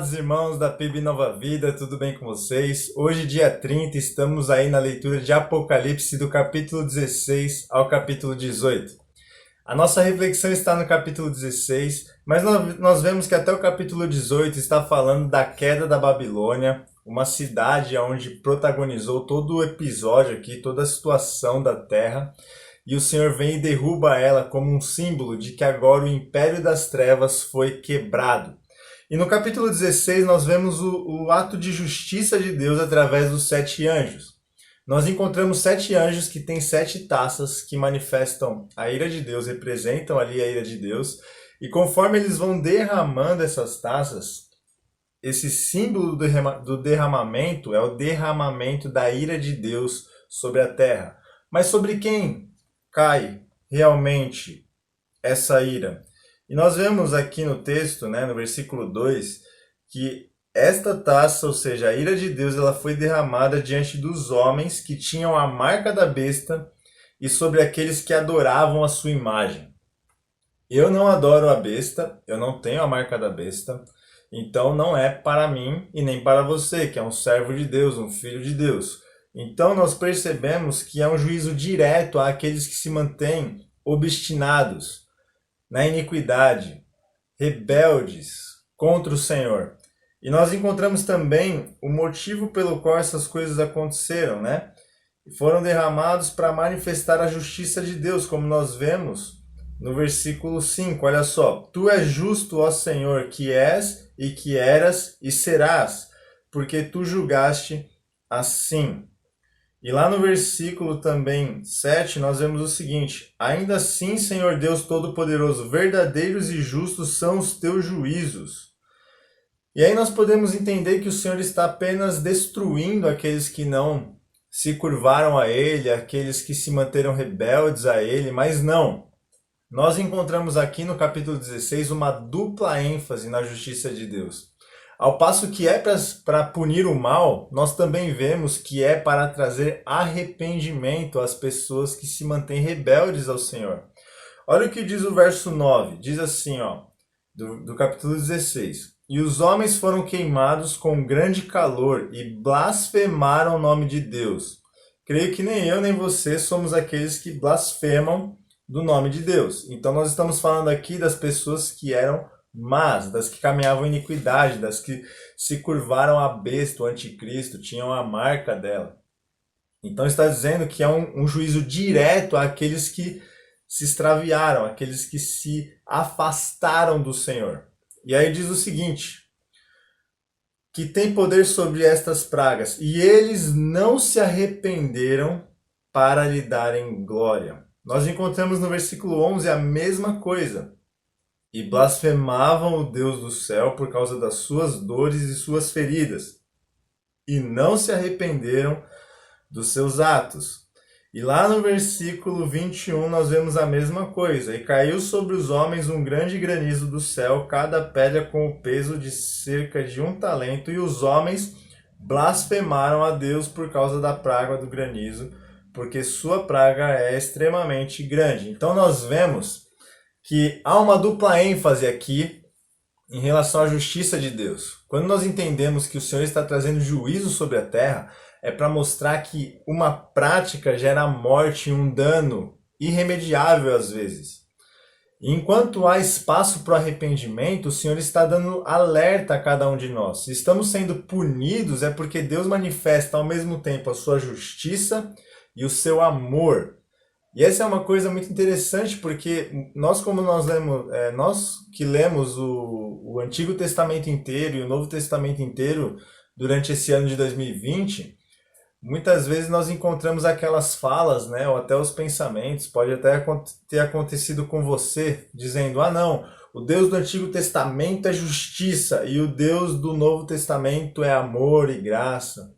amados irmãos da PIB Nova Vida, tudo bem com vocês? Hoje, dia 30, estamos aí na leitura de Apocalipse do capítulo 16 ao capítulo 18. A nossa reflexão está no capítulo 16, mas nós vemos que até o capítulo 18 está falando da queda da Babilônia, uma cidade onde protagonizou todo o episódio aqui, toda a situação da terra. E o Senhor vem e derruba ela como um símbolo de que agora o império das trevas foi quebrado. E no capítulo 16 nós vemos o ato de justiça de Deus através dos 7 anjos. Nós encontramos 7 anjos que têm 7 taças que manifestam a ira de Deus, representam ali a ira de Deus. E conforme eles vão derramando essas taças, esse símbolo do derramamento é o derramamento da ira de Deus sobre a terra. Mas sobre quem cai realmente essa ira? E nós vemos aqui no texto, no versículo 2, que esta taça, ou seja, a ira de Deus, ela foi derramada diante dos homens que tinham a marca da besta e sobre aqueles que adoravam a sua imagem. Eu não adoro a besta, eu não tenho a marca da besta, então não é para mim e nem para você, que é um servo de Deus, um filho de Deus. Então nós percebemos que é um juízo direto àqueles que se mantêm obstinados na iniquidade, rebeldes contra o Senhor. E nós encontramos também o motivo pelo qual essas coisas aconteceram, E foram derramados para manifestar a justiça de Deus, como nós vemos no versículo 5. Olha só: Tu és justo, ó Senhor, que és e que eras e serás, porque tu julgaste assim. E lá no versículo também 7, nós vemos o seguinte: Ainda assim, Senhor Deus Todo-Poderoso, verdadeiros e justos são os teus juízos. E aí nós podemos entender que o Senhor está apenas destruindo aqueles que não se curvaram a Ele, aqueles que se manteram rebeldes a Ele, mas não. Nós encontramos aqui no capítulo 16 uma dupla ênfase na justiça de Deus. Ao passo que é para punir o mal, nós também vemos que é para trazer arrependimento às pessoas que se mantêm rebeldes ao Senhor. Olha o que diz o verso 9, diz assim, do capítulo 16. E os homens foram queimados com grande calor e blasfemaram o nome de Deus. Creio que nem eu nem você somos aqueles que blasfemam do nome de Deus. Então nós estamos falando aqui das pessoas que eram más, das que caminhavam em iniquidade, das que se curvaram à besta, o anticristo, tinham a marca dela. Então está dizendo que é um juízo direto àqueles que se extraviaram, aqueles que se afastaram do Senhor. E aí diz o seguinte: que tem poder sobre estas pragas, e eles não se arrependeram para lhe darem glória. Nós encontramos no versículo 11 a mesma coisa. E blasfemavam o Deus do céu por causa das suas dores e suas feridas, e não se arrependeram dos seus atos. E lá no versículo 21 nós vemos a mesma coisa. E caiu sobre os homens um grande granizo do céu, cada pedra com o peso de cerca de 1 talento, e os homens blasfemaram a Deus por causa da praga do granizo, porque sua praga é extremamente grande. Então nós vemos que há uma dupla ênfase aqui em relação à justiça de Deus. Quando nós entendemos que o Senhor está trazendo juízo sobre a terra, é para mostrar que uma prática gera morte e um dano irremediável às vezes. E enquanto há espaço para o arrependimento, o Senhor está dando alerta a cada um de nós. Se estamos sendo punidos, é porque Deus manifesta ao mesmo tempo a sua justiça e o seu amor. E essa é uma coisa muito interessante, porque nós que lemos o Antigo Testamento inteiro e o Novo Testamento inteiro durante esse ano de 2020, muitas vezes nós encontramos aquelas falas, ou até os pensamentos, pode até ter acontecido com você, dizendo: não, o Deus do Antigo Testamento é justiça e o Deus do Novo Testamento é amor e graça.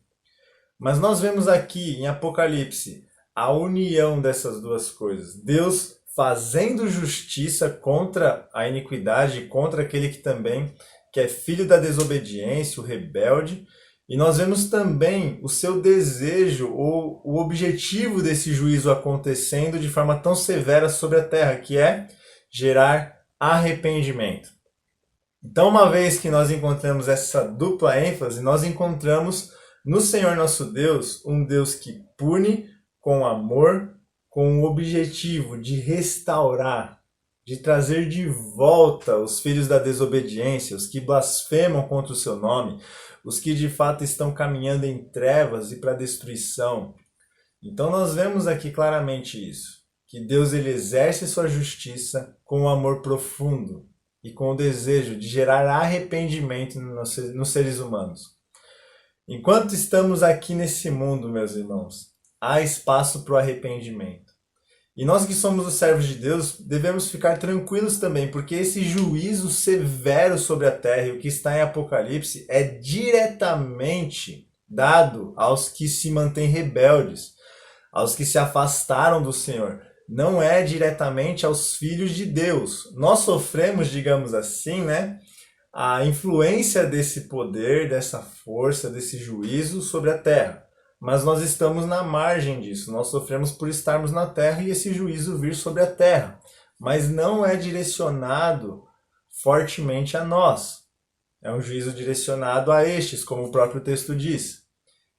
Mas nós vemos aqui em Apocalipse a união dessas duas coisas. Deus fazendo justiça contra a iniquidade, contra aquele que é filho da desobediência, o rebelde. E nós vemos também o seu desejo, ou o objetivo desse juízo acontecendo de forma tão severa sobre a terra, que é gerar arrependimento. Então, uma vez que nós encontramos essa dupla ênfase, nós encontramos no Senhor nosso Deus um Deus que pune com amor, com o objetivo de restaurar, de trazer de volta os filhos da desobediência, os que blasfemam contra o seu nome, os que de fato estão caminhando em trevas e para a destruição. Então nós vemos aqui claramente isso, que Deus ele exerce sua justiça com um amor profundo e com o desejo de gerar arrependimento nos seres humanos. Enquanto estamos aqui nesse mundo, meus irmãos, há espaço para o arrependimento. E nós que somos os servos de Deus, devemos ficar tranquilos também, porque esse juízo severo sobre a terra, e o que está em Apocalipse, é diretamente dado aos que se mantêm rebeldes, aos que se afastaram do Senhor. Não é diretamente aos filhos de Deus. Nós sofremos, digamos assim, né, a influência desse poder, dessa força, desse juízo sobre a terra. Mas nós estamos na margem disso, nós sofremos por estarmos na terra e esse juízo vir sobre a terra. Mas não é direcionado fortemente a nós. É um juízo direcionado a estes, como o próprio texto diz.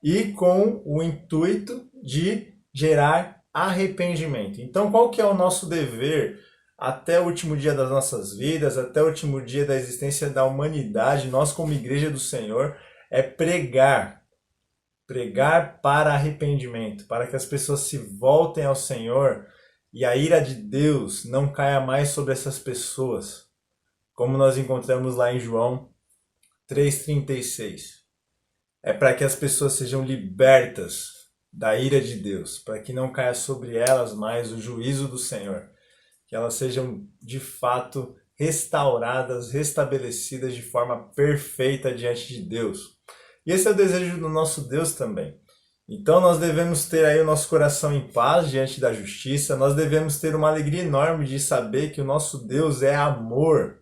E com o intuito de gerar arrependimento. Então, qual que é o nosso dever até o último dia das nossas vidas, até o último dia da existência da humanidade, nós como Igreja do Senhor, é pregar para arrependimento, para que as pessoas se voltem ao Senhor e a ira de Deus não caia mais sobre essas pessoas, como nós encontramos lá em João 3,36. É para que as pessoas sejam libertas da ira de Deus, para que não caia sobre elas mais o juízo do Senhor, que elas sejam de fato restauradas, restabelecidas de forma perfeita diante de Deus. E esse é o desejo do nosso Deus também. Então nós devemos ter aí o nosso coração em paz diante da justiça, nós devemos ter uma alegria enorme de saber que o nosso Deus é amor.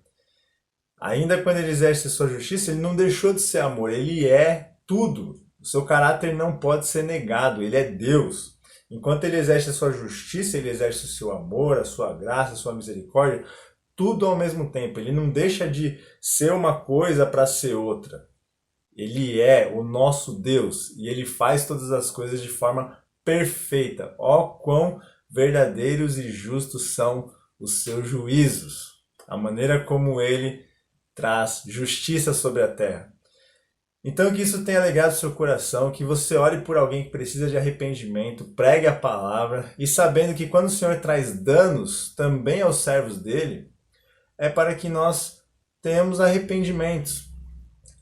Ainda quando ele exerce a sua justiça, ele não deixou de ser amor, ele é tudo. O seu caráter não pode ser negado, ele é Deus. Enquanto ele exerce a sua justiça, ele exerce o seu amor, a sua graça, a sua misericórdia, tudo ao mesmo tempo. Ele não deixa de ser uma coisa para ser outra. Ele é o nosso Deus e ele faz todas as coisas de forma perfeita. Ó, quão verdadeiros e justos são os seus juízos. A maneira como ele traz justiça sobre a terra. Então que isso tenha alegrado o seu coração, que você ore por alguém que precisa de arrependimento, pregue a palavra e sabendo que quando o Senhor traz danos também aos servos dele, é para que nós tenhamos arrependimentos.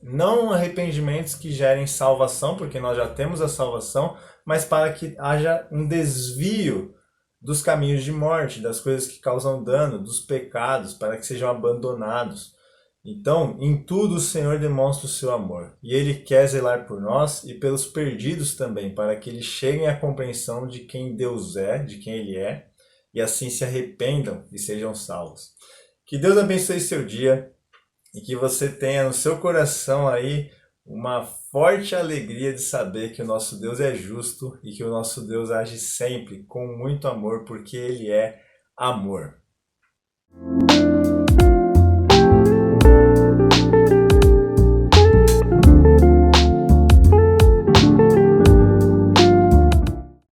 Não arrependimentos que gerem salvação, porque nós já temos a salvação, mas para que haja um desvio dos caminhos de morte, das coisas que causam dano, dos pecados, para que sejam abandonados. Então, em tudo o Senhor demonstra o seu amor, e Ele quer zelar por nós e pelos perdidos também, para que eles cheguem à compreensão de quem Deus é, de quem Ele é, e assim se arrependam e sejam salvos. Que Deus abençoe seu dia, e que você tenha no seu coração aí uma forte alegria de saber que o nosso Deus é justo e que o nosso Deus age sempre com muito amor, porque Ele é amor.